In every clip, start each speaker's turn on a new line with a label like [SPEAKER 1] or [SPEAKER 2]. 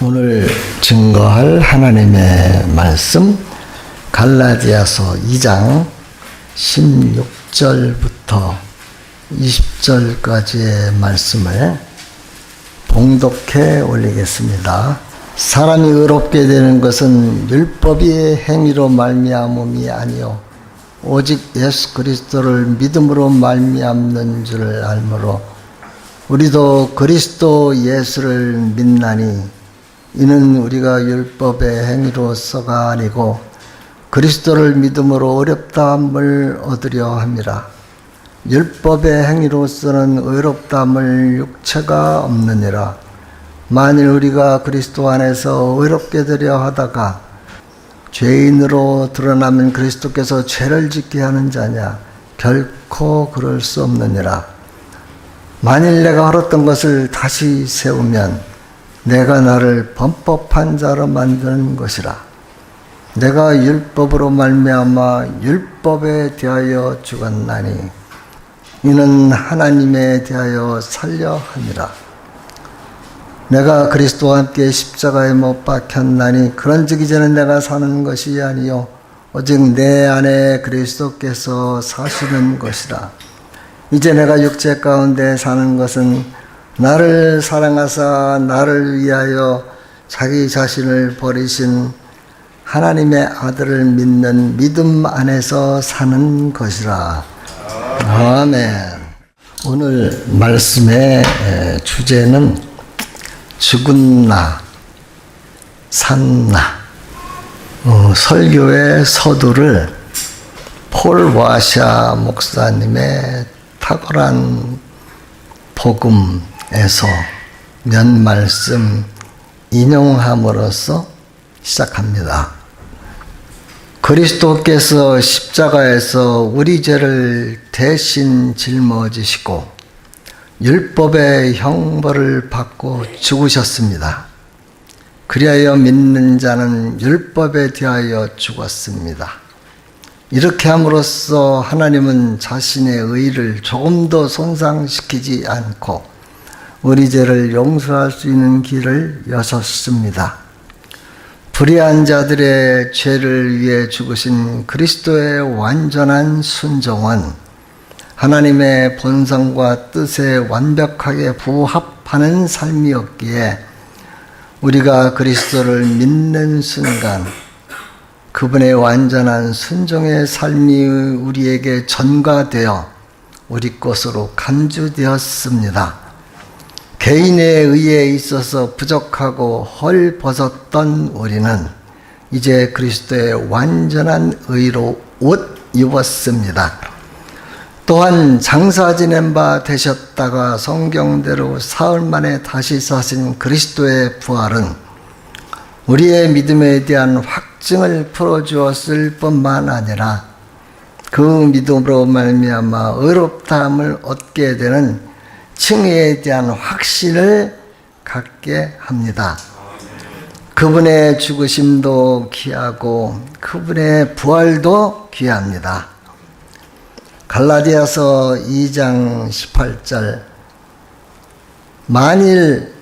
[SPEAKER 1] 오늘 증거할 하나님의 말씀 갈라디아서 2장 16절부터 20절까지의 말씀을 봉독해 올리겠습니다. 사람이 의롭게 되는 것은 율법의 행위로 말미암음이 아니요 오직 예수 그리스도를 믿음으로 말미암는 줄 알므로 우리도 그리스도 예수를 믿나니 이는 우리가 율법의 행위로서가 아니고 그리스도를 믿음으로 어렵다함을 얻으려 함이라. 율법의 행위로서는 의롭다함을 육체가 없느니라. 만일 우리가 그리스도 안에서 의롭게 되려 하다가 죄인으로 드러나면 그리스도께서 죄를 짓게 하는 자냐? 결코 그럴 수 없느니라. 만일 내가 헐었던 것을 다시 세우면 내가 나를 범법한 자로 만드는 것이라. 내가 율법으로 말미암아 율법에 대하여 죽었나니 이는 하나님에 대하여 살려 함이라. 내가 그리스도와 함께 십자가에 못 박혔나니 그런즉 이제는 내가 사는 것이 아니요 오직 내 안에 그리스도께서 사시는 것이라. 이제 내가 육체 가운데 사는 것은 나를 사랑하사 나를 위하여 자기 자신을 버리신 하나님의 아들을 믿는 믿음 안에서 사는 것이라. 아멘. 오늘 말씀의 주제는 죽은 나, 산 나. 설교의 서두를 폴 와샤 목사님의 탁월한 복음에서 몇 말씀 인용함으로써 시작합니다. 그리스도께서 십자가에서 우리 죄를 대신 짊어지시고 율법의 형벌을 받고 죽으셨습니다. 그리하여 믿는 자는 율법에 대하여 죽었습니다. 이렇게 함으로써 하나님은 자신의 의를 조금도 손상시키지 않고 우리 죄를 용서할 수 있는 길을 여셨습니다. 불의한 자들의 죄를 위해 죽으신 그리스도의 완전한 순종은 하나님의 본성과 뜻에 완벽하게 부합하는 삶이었기에 우리가 그리스도를 믿는 순간 그분의 완전한 순종의 삶이 우리에게 전가되어 우리 것으로 간주되었습니다. 개인의 의에 있어서 부족하고 헐벗었던 우리는 이제 그리스도의 완전한 의로 옷 입었습니다. 또한 장사 지낸 바 되셨다가 성경대로 사흘 만에 다시 사신 그리스도의 부활은 우리의 믿음에 대한 확증을 풀어주었을 뿐만 아니라 그 믿음으로 말미암아 의롭다함을 얻게 되는 칭의에 대한 확신을 갖게 합니다. 그분의 죽으심도 귀하고 그분의 부활도 귀합니다. 갈라디아서 2장 18절 만일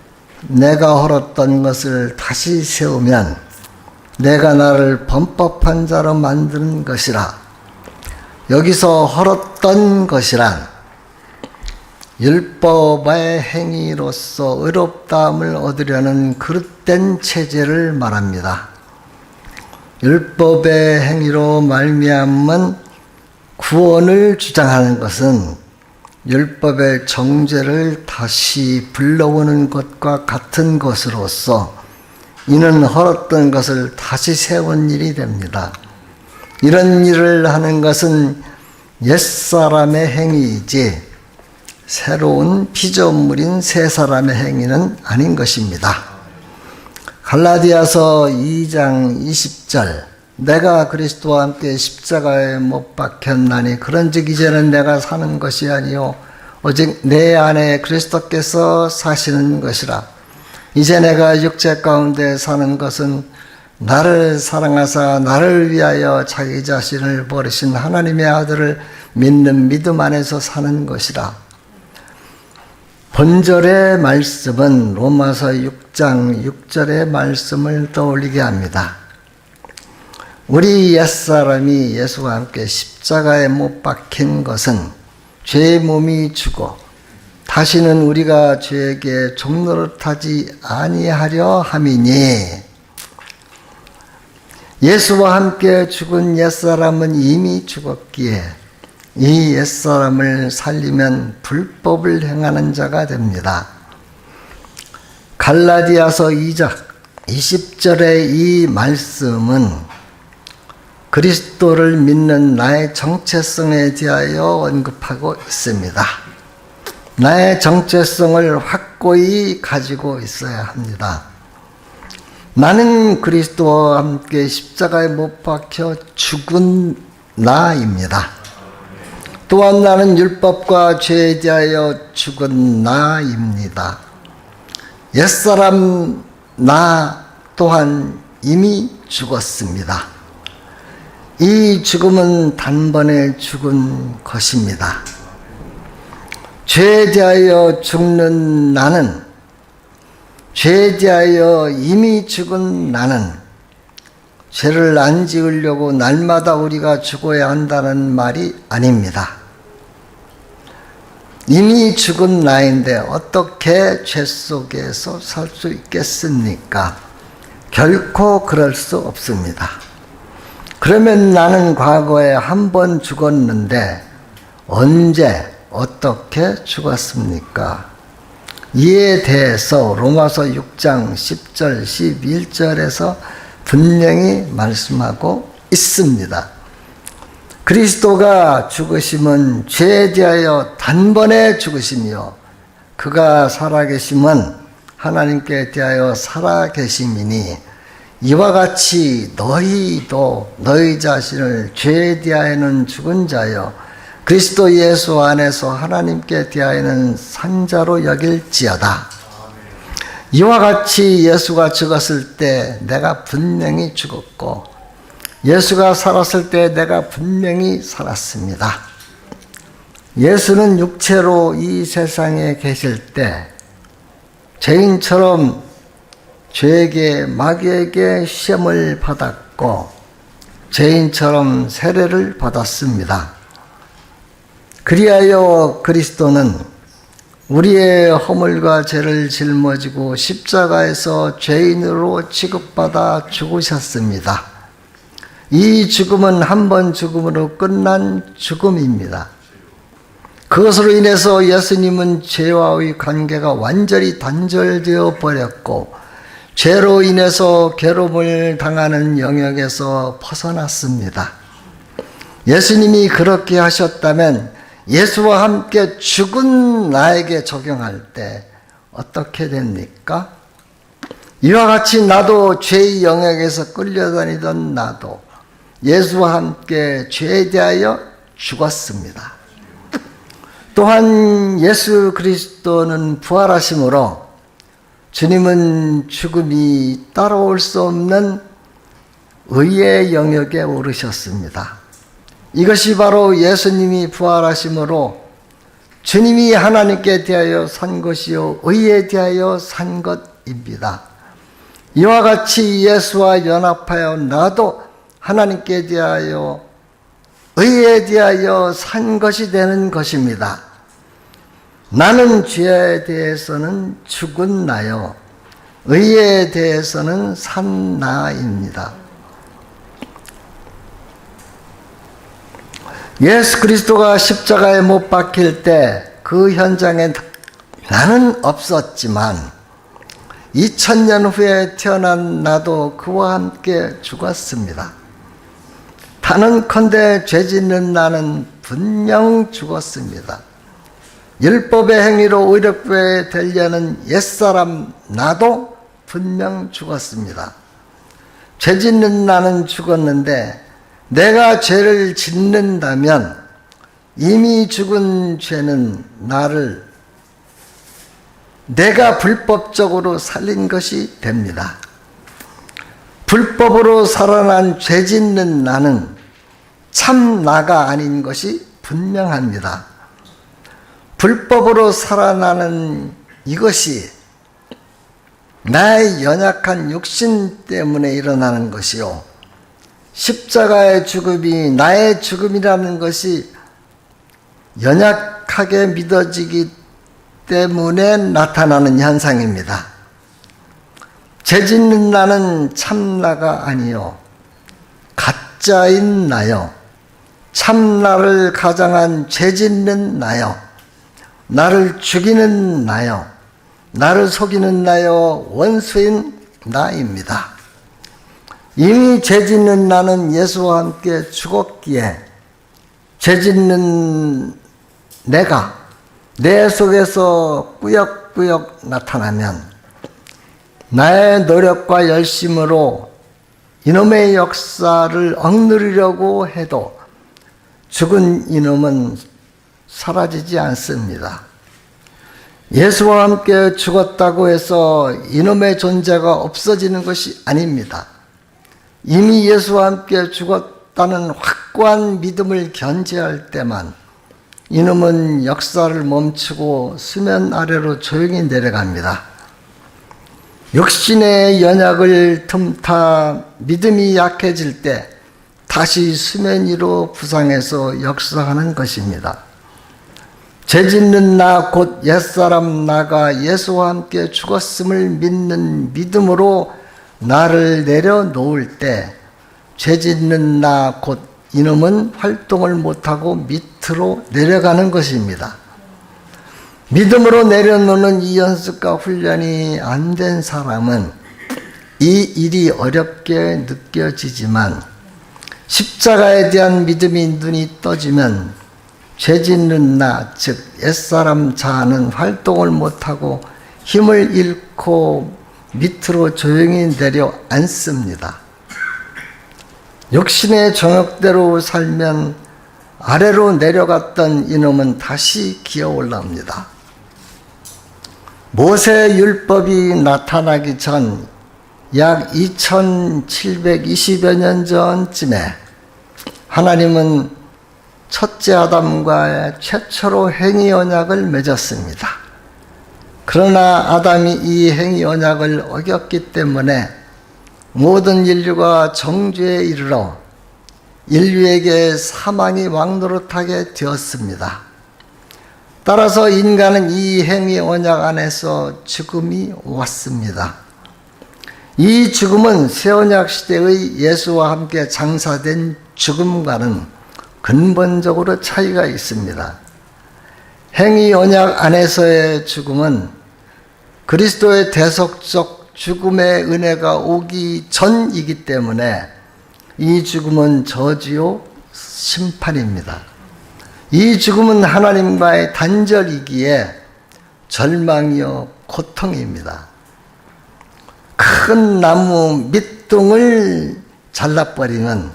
[SPEAKER 1] 내가 헐었던 것을 다시 세우면 내가 나를 범법한 자로 만드는 것이라. 여기서 헐었던 것이란 율법의 행위로서 의롭다함을 얻으려는 그릇된 체제를 말합니다. 율법의 행위로 말미암은 구원을 주장하는 것은 율법의 정죄를 다시 불러오는 것과 같은 것으로서 이는 헐었던 것을 다시 세운 일이 됩니다. 이런 일을 하는 것은 옛사람의 행위이지 새로운 피조물인 새 사람의 행위는 아닌 것입니다. 갈라디아서 2장 20절 내가 그리스도와 함께 십자가에 못 박혔나니 그런즉 이제는 내가 사는 것이 아니요 오직 내 안에 그리스도께서 사시는 것이라. 이제 내가 육체 가운데 사는 것은 나를 사랑하사 나를 위하여 자기 자신을 버리신 하나님의 아들을 믿는 믿음 안에서 사는 것이라. 본절의 말씀은 로마서 6장 6절의 말씀을 떠올리게 합니다. 우리 옛사람이 예수와 함께 십자가에 못 박힌 것은 죄의 몸이 죽어 다시는 우리가 죄에게 종노릇하지 아니하려 함이니, 예수와 함께 죽은 옛사람은 이미 죽었기에 이 옛사람을 살리면 불법을 행하는 자가 됩니다. 갈라디아서 2장 20절의 이 말씀은 그리스도를 믿는 나의 정체성에 대하여 언급하고 있습니다. 나의 정체성을 확고히 가지고 있어야 합니다. 나는 그리스도와 함께 십자가에 못 박혀 죽은 나입니다. 또한 나는 율법과 죄에 대하여 죽은 나입니다. 옛사람 나 또한 이미 죽었습니다. 이 죽음은 단번에 죽은 것입니다. 죄에 대하여 죽는 나는, 죄에 대하여 이미 죽은 나는 죄를 안 지으려고 날마다 우리가 죽어야 한다는 말이 아닙니다. 이미 죽은 나인데 어떻게 죄 속에서 살 수 있겠습니까? 결코 그럴 수 없습니다. 그러면 나는 과거에 한 번 죽었는데 언제 어떻게 죽었습니까? 이에 대해서 로마서 6장 10절 11절에서 분명히 말씀하고 있습니다. 그리스도가 죽으심은 죄에 대하여 단번에 죽으시며 그가 살아계심은 하나님께 대하여 살아계심이니, 이와 같이 너희도 너희 자신을 죄에 대하여는 죽은 자여 그리스도 예수 안에서 하나님께 대하여는 산 자로 여길지어다. 이와 같이 예수가 죽었을 때 내가 분명히 죽었고 예수가 살았을 때 내가 분명히 살았습니다. 예수는 육체로 이 세상에 계실 때 죄인처럼 죄에게 마귀에게 시험을 받았고 죄인처럼 세례를 받았습니다. 그리하여 그리스도는 우리의 허물과 죄를 짊어지고 십자가에서 죄인으로 취급받아 죽으셨습니다. 이 죽음은 한 번 죽음으로 끝난 죽음입니다. 그것으로 인해서 예수님은 죄와의 관계가 완전히 단절되어 버렸고 죄로 인해서 괴로움을 당하는 영역에서 벗어났습니다. 예수님이 그렇게 하셨다면 예수와 함께 죽은 나에게 적용할 때 어떻게 됩니까? 이와 같이 나도 죄의 영역에서 끌려다니던 나도 예수와 함께 죄에 대하여 죽었습니다. 또한 예수 그리스도는 부활하심으로 주님은 죽음이 따라올 수 없는 의의 영역에 오르셨습니다. 이것이 바로 예수님이 부활하심으로 주님이 하나님께 대하여 산 것이요 의에 대하여 산 것입니다. 이와 같이 예수와 연합하여 나도 하나님께 대하여 의에 대하여 산 것이 되는 것입니다. 나는 죄에 대해서는 죽은 나요 의에 대해서는 산 나입니다. 예수 그리스도가 십자가에 못 박힐 때 그 현장에 나는 없었지만 2000년 후에 태어난 나도 그와 함께 죽었습니다. 단언컨대 죄 짓는 나는 분명 죽었습니다. 율법의 행위로 의롭게 되려는 옛사람 나도 분명 죽었습니다. 죄 짓는 나는 죽었는데 내가 죄를 짓는다면 이미 죽은 죄는 나를 내가 불법적으로 살린 것이 됩니다. 불법으로 살아난 죄 짓는 나는 참 나가 아닌 것이 분명합니다. 불법으로 살아나는 이것이 나의 연약한 육신 때문에 일어나는 것이요, 십자가의 죽음이 나의 죽음이라는 것이 연약하게 믿어지기 때문에 나타나는 현상입니다. 죄 짓는 나는 참나가 아니요 가짜인 나요, 참나를 가장한 죄 짓는 나요, 나를 죽이는 나요, 나를 속이는 나요, 원수인 나입니다. 이미 죄 짓는 나는 예수와 함께 죽었기에 죄 짓는 내가 내 속에서 꾸역꾸역 나타나면 나의 노력과 열심으로 이놈의 역사를 억누르려고 해도 죽은 이놈은 사라지지 않습니다. 예수와 함께 죽었다고 해서 이놈의 존재가 없어지는 것이 아닙니다. 이미 예수와 함께 죽었다는 확고한 믿음을 견지할 때만 이놈은 역사를 멈추고 수면 아래로 조용히 내려갑니다. 육신의 연약을 틈타 믿음이 약해질 때 다시 수면 위로 부상해서 역사하는 것입니다. 죄 짓는 나 곧 옛사람 나가 예수와 함께 죽었음을 믿는 믿음으로 나를 내려놓을 때 죄 짓는 나 곧 이놈은 활동을 못하고 밑으로 내려가는 것입니다. 믿음으로 내려놓는 이 연습과 훈련이 안 된 사람은 이 일이 어렵게 느껴지지만 십자가에 대한 믿음이 눈이 떠지면 죄 짓는 나, 즉 옛사람 자아는 활동을 못하고 힘을 잃고 밑으로 조용히 내려앉습니다. 육신의 정욕대로 살면 아래로 내려갔던 이놈은 다시 기어 올라옵니다. 모세 율법이 나타나기 전 약 2720여 년 전쯤에 하나님은 첫째 아담과 최초로 행위 언약을 맺었습니다. 그러나 아담이 이 행위 언약을 어겼기 때문에 모든 인류가 정죄에 이르러 인류에게 사망이 왕노릇하게 되었습니다. 따라서 인간은 이 행위 언약 안에서 죽음이 왔습니다. 이 죽음은 새 언약 시대의 예수와 함께 장사된 죽음과는 근본적으로 차이가 있습니다. 행위 언약 안에서의 죽음은 그리스도의 대속적 죽음의 은혜가 오기 전이기 때문에 이 죽음은 저주요 심판입니다. 이 죽음은 하나님과의 단절이기에 절망이요 고통입니다. 큰 나무 밑둥을 잘라버리면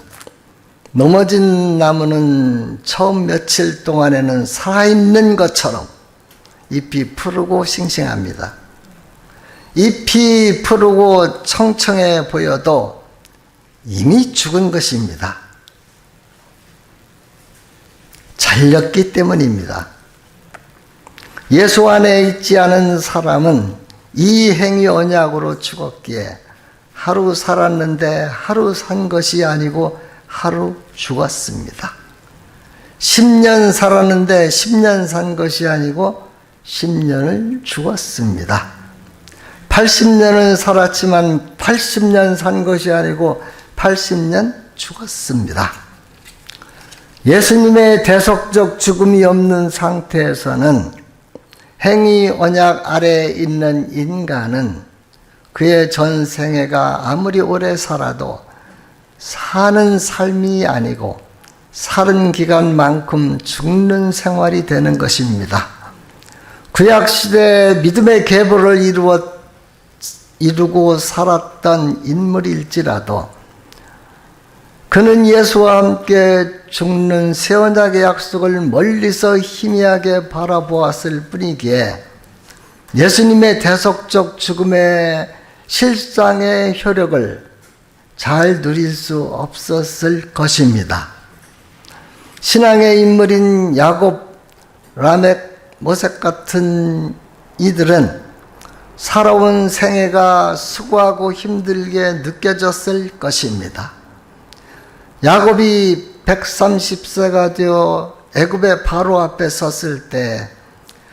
[SPEAKER 1] 넘어진 나무는 처음 며칠 동안에는 살아있는 것처럼 잎이 푸르고 싱싱합니다. 잎이 푸르고 청청해 보여도 이미 죽은 것입니다. 잘렸기 때문입니다. 예수 안에 있지 않은 사람은 이 행위 언약으로 죽었기에 하루 살았는데 하루 산 것이 아니고 하루 죽었습니다. 10년 살았는데 10년 산 것이 아니고 10년을 죽었습니다. 80년을 살았지만 80년 산 것이 아니고 80년 죽었습니다. 예수님의 대속적 죽음이 없는 상태에서는 행위 언약 아래에 있는 인간은 그의 전생애가 아무리 오래 살아도 사는 삶이 아니고 사는 기간만큼 죽는 생활이 되는 것입니다. 구약시대에 믿음의 계보를 이루고 살았던 인물일지라도 그는 예수와 함께 죽는 새 언약의 약속을 멀리서 희미하게 바라보았을 뿐이기에 예수님의 대속적 죽음의 실상의 효력을 잘 누릴 수 없었을 것입니다. 신앙의 인물인 야곱, 라멕, 모색 같은 이들은 살아온 생애가 수고하고 힘들게 느껴졌을 것입니다. 야곱이 130세가 되어 애굽의 바로 앞에 섰을 때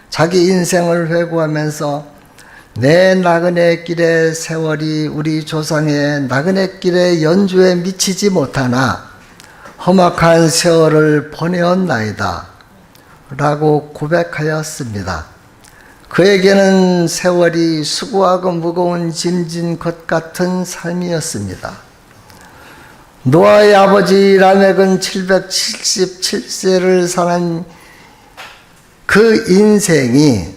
[SPEAKER 1] 자기 인생을 회고하면서 내 나그네 길의 세월이 우리 조상의 나그네 길의 연주에 미치지 못하나 험악한 세월을 보내었나이다 라고 고백하였습니다. 그에게는 세월이 수고하고 무거운 짐진 것 같은 삶이었습니다. 노아의 아버지 라멕은 777세를 사는 그 인생이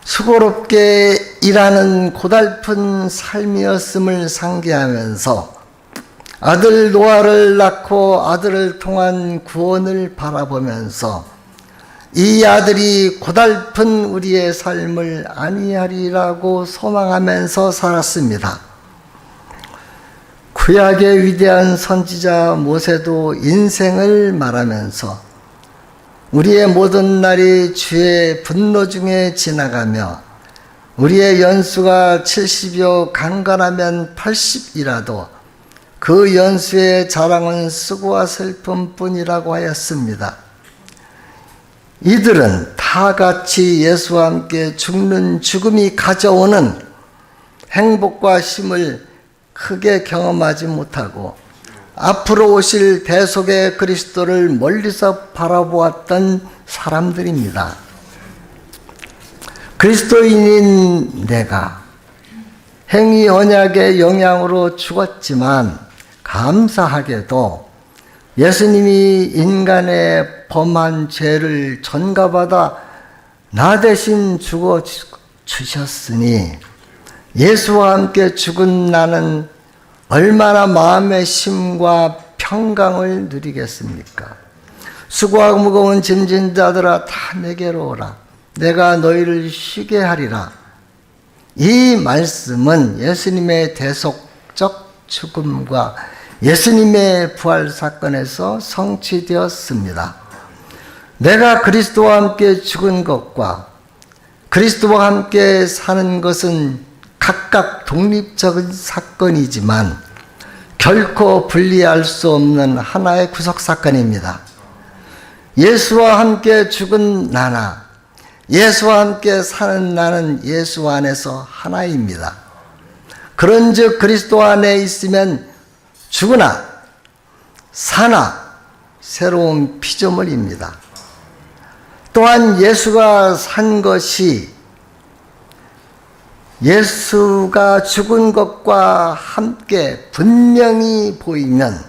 [SPEAKER 1] 수고롭게 일하는 고달픈 삶이었음을 상기하면서 아들 노아를 낳고 아들을 통한 구원을 바라보면서 이 아들이 고달픈 우리의 삶을 안위하리라고 소망하면서 살았습니다. 구약의 위대한 선지자 모세도 인생을 말하면서 우리의 모든 날이 주의 분노 중에 지나가며 우리의 연수가 70여 강건하면 80이라도 그 연수의 자랑은 수고와 슬픔뿐이라고 하였습니다. 이들은 다 같이 예수와 함께 죽는 죽음이 가져오는 행복과 힘을 크게 경험하지 못하고 앞으로 오실 대속의 그리스도를 멀리서 바라보았던 사람들입니다. 그리스도인인 내가 행위 언약의 영향으로 죽었지만 감사하게도 예수님이 인간의 범한 죄를 전가받아 나 대신 죽어 주셨으니 예수와 함께 죽은 나는 얼마나 마음의 쉼과 평강을 누리겠습니까? 수고하고 무거운 짐진 자들아 다 내게로 오라. 내가 너희를 쉬게 하리라. 이 말씀은 예수님의 대속적 죽음과 예수님의 부활 사건에서 성취되었습니다. 내가 그리스도와 함께 죽은 것과 그리스도와 함께 사는 것은 각각 독립적인 사건이지만 결코 분리할 수 없는 하나의 구속 사건입니다. 예수와 함께 죽은 나나 예수와 함께 사는 나는 예수 안에서 하나입니다. 그런즉 그리스도 안에 있으면 죽으나 사나 새로운 피조물입니다. 또한 예수가 산 것이 예수가 죽은 것과 함께 분명히 보이면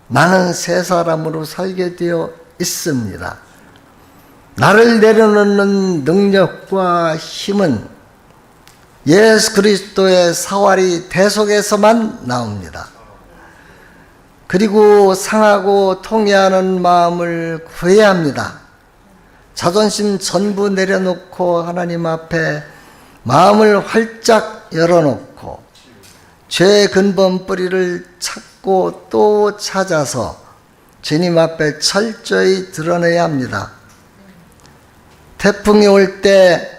[SPEAKER 1] 나는 새 사람으로 살게 되어 있습니다. 나를 내려놓는 능력과 힘은 예수 그리스도의 사활이 대속에서만 나옵니다. 그리고 상하고 통회하는 마음을 구해야 합니다. 자존심 전부 내려놓고 하나님 앞에 마음을 활짝 열어놓고 죄의 근본 뿌리를 찾고 또 찾아서 주님 앞에 철저히 드러내야 합니다. 태풍이 올 때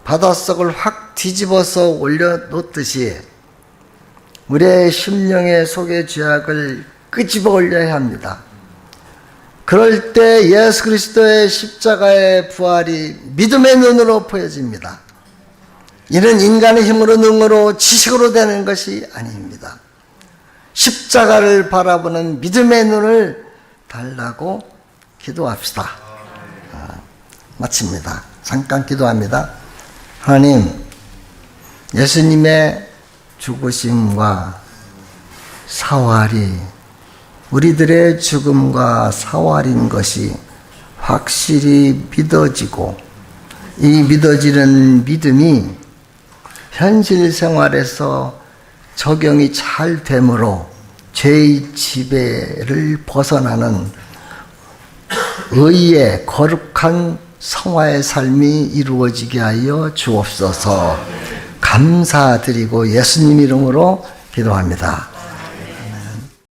[SPEAKER 1] 바닷속을 확 뒤집어서 올려놓듯이 우리의 심령의 속의 죄악을 끄집어 올려야 합니다. 그럴 때 예수 그리스도의 십자가의 부활이 믿음의 눈으로 보여집니다. 이는 인간의 힘으로 능으로 지식으로 되는 것이 아닙니다. 십자가를 바라보는 믿음의 눈을 달라고 기도합시다. 마칩니다. 잠깐 기도합니다. 하나님, 예수님의 죽으심과 사활이 우리들의 죽음과 사활인 것이 확실히 믿어지고 이 믿어지는 믿음이 현실 생활에서 적용이 잘 되므로 죄의 지배를 벗어나는 의의 거룩한 성화의 삶이 이루어지게 하여 주옵소서. 감사드리고 예수님 이름으로 기도합니다.